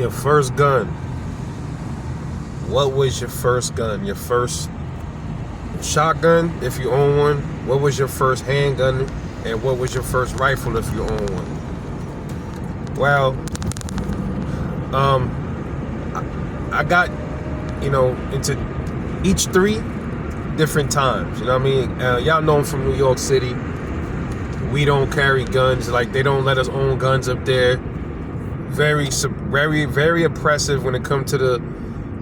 Your first gun. What was your first gun? Your first shotgun, if you own one? What was your first handgun? And what was your first rifle, if you own one? Well, I got, into each three different times. You know what I mean? Y'all know I'm from New York City. We don't carry guns. Like, they don't let us own guns up there. Very, very oppressive when it comes to the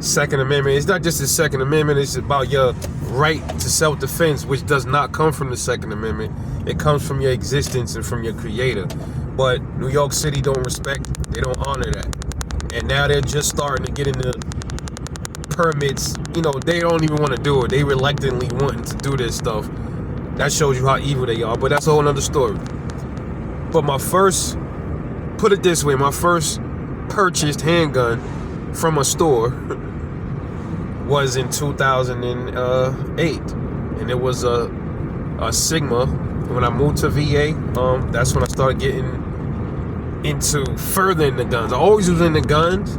Second Amendment. It's not just the Second Amendment. It's about your right to self-defense, which does not come from the Second Amendment. It comes from your existence and from your creator. But New York City don't respect, they don't honor that. And now they're just starting to get into permits. They don't even want to do it. They reluctantly wanting to do this stuff. That shows you how evil they are, but that's a whole other story. But my first purchased handgun from a store was in 2008, and it was a Sigma. When I moved to VA, that's when I started getting into furthering the guns. I always was into guns,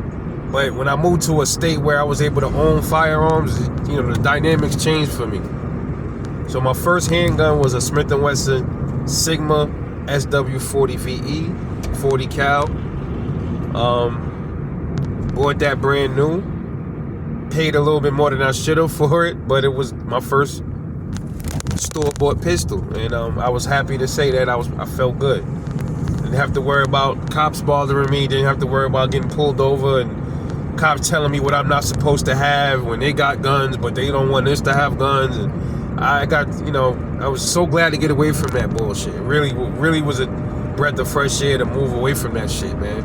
but when I moved to a state where I was able to own firearms, the dynamics changed for me. So my first handgun was a Smith & Wesson Sigma SW40 VE, 40 cal. Bought that brand new. Paid a little bit more than I should have for it, but it was my first store-bought pistol, and I was happy to say that I felt good. Didn't have to worry about cops bothering me. Didn't have to worry about getting pulled over and cops telling me what I'm not supposed to have when they got guns, but they don't want us to have guns. And I got, I was so glad to get away from that bullshit. It really was a breath of fresh air to move away from that shit, man.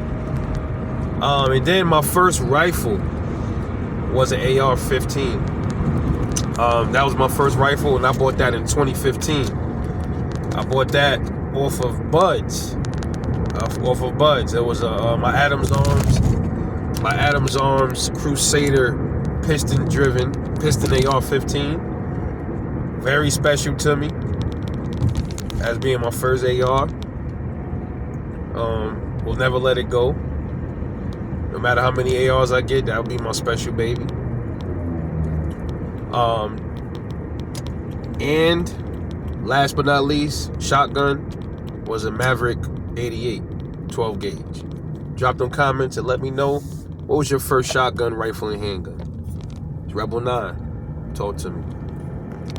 And then my first rifle was an AR-15. That was my first rifle, and I bought that in 2015. I bought that off of Buds. It was my Adams Arms Crusader piston AR-15. Very special to me as being my first AR. Will never let it go. No matter how many ARs I get, that'll be my special baby. And last but not least, shotgun was a Maverick 88 12 gauge. Drop them comments and let me know, what was your first shotgun, rifle, and handgun? It's Rebel 9. Talk to me.